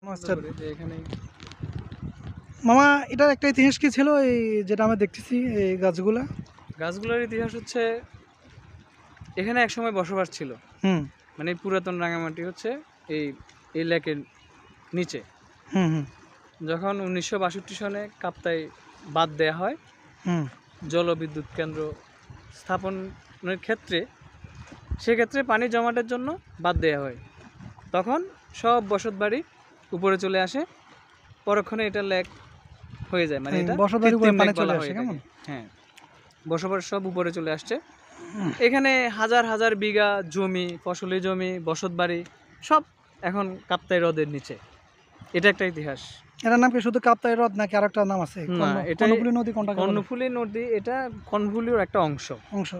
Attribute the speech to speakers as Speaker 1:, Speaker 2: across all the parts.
Speaker 1: Master
Speaker 2: এখানে
Speaker 1: মামা এটার একটা ইতিহাস কি ছিল এই যেটা আমরা দেখতেছি এই
Speaker 2: গাছগুলোর ইতিহাস হচ্ছে এখানে একসময় বসবাস ছিল।
Speaker 1: হুম
Speaker 2: মানে পুরাতন রাঙামাটি হচ্ছে এই এই লেকের নিচে।
Speaker 1: হুম হুম
Speaker 2: যখন 1962 সনে কাপ্তাই বাঁধ দেয়া হয়
Speaker 1: হুম
Speaker 2: জলবিদ্যুৎ কেন্দ্র স্থাপনের ক্ষেত্রে, সেক্ষেত্রে পানি জমাটের জন্য বাঁধ দেয়া হয়। তখন সব বসতবাড়ি উপরে চলে আসে, পরক্ষণে এটা লেক হয়ে যায়। মানে এটা
Speaker 1: বসতবাড়ির উপরে
Speaker 2: কৃত্রিম
Speaker 1: পানি
Speaker 2: লেক
Speaker 1: চলে
Speaker 2: বলা
Speaker 1: আসে
Speaker 2: হয়
Speaker 1: কেমন?
Speaker 2: এটাকে। হ্যাঁ, বসবাস সব উপরে চলে আসছে। এখানে হাজার হাজার বিঘা জমি, ফসলি জমি, বসতবাড়ি সব এখন কাপ্তাই হ্রদের নিচে। এটা একটা ইতিহাস।
Speaker 1: এটার নাম কি শুধু কাপ্তাই হ্রদ নাকি আরেকটা নাম আছে?
Speaker 2: না, এটা
Speaker 1: কর্ণফুলী নদী কোনটা বলে?
Speaker 2: কর্ণফুলী নদী, এটা কর্ণফুলীর একটা অংশ।
Speaker 1: অংশ।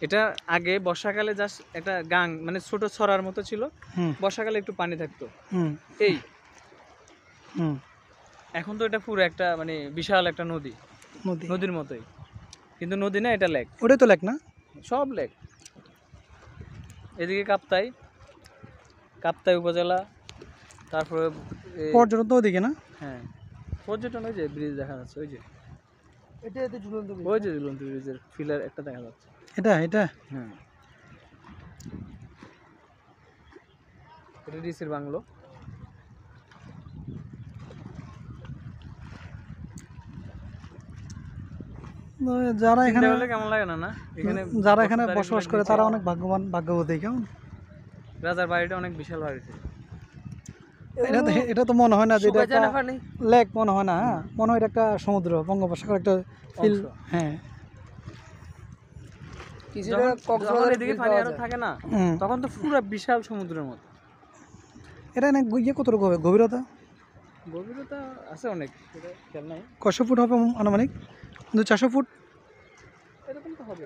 Speaker 2: এটা আগে বর্ষাকালে জাস্ট একটা গাং, মানে ছোট ছড়ার মতো ছিল।
Speaker 1: হুম
Speaker 2: বর্ষাকালে একটু পানি থাকতো
Speaker 1: হুম
Speaker 2: এই।
Speaker 1: হুম
Speaker 2: এখন তো এটা পুরো একটা মানে বিশাল একটা নদী,
Speaker 1: নদী।
Speaker 2: নদীর মতোই, কিন্তু নদী না, এটা লেক।
Speaker 1: ওটাই তো লেক না?
Speaker 2: সব লেক। এদিকে কাপ্তাই, কাপ্তাই উপজেলা, তারপরে
Speaker 1: পর্যটন তো ওদিকে না?
Speaker 2: হ্যাঁ, পর্যটন। ওই যে ব্রিজ দেখা যাচ্ছে, ওই যে
Speaker 1: এটা ঝুলন্ত ব্রিজ।
Speaker 2: ওই যে ঝুলন্ত ব্রিজের ফিলার একটা দেখা যাচ্ছে।
Speaker 1: এটা
Speaker 2: হ্যাঁ, এটা ডিসির বাংলো।
Speaker 1: যারা এখানে
Speaker 2: কেমন লাগে না? এখানে
Speaker 1: যারা এখানে বসবাস করে তারা অনেক ভাগ্যবান, ভাগ্যবতী। কেমন?
Speaker 2: রাজার বাড়িটা অনেক বিশাল বাড়িতে।
Speaker 1: এটা তো মনে হয় না যে এটা একটা লেক, মনে হয় না। হ্যাঁ, মনে হয় এটা একটা সমুদ্র, বঙ্গোপসাগর একটা ফিল। হ্যাঁ,
Speaker 2: যখন এদিকে পানি আরো থাকে না, তখন তো পুরো বিশাল সমুদ্রের মতো।
Speaker 1: এটা না কতটুকু হবে গভীরতা?
Speaker 2: গভীরতা আছে অনেক, এটা খেয়াল নাই।
Speaker 1: কয়শো ফুট হবে আনুমানিক? 400 ফুট
Speaker 2: এরকম তো হবে।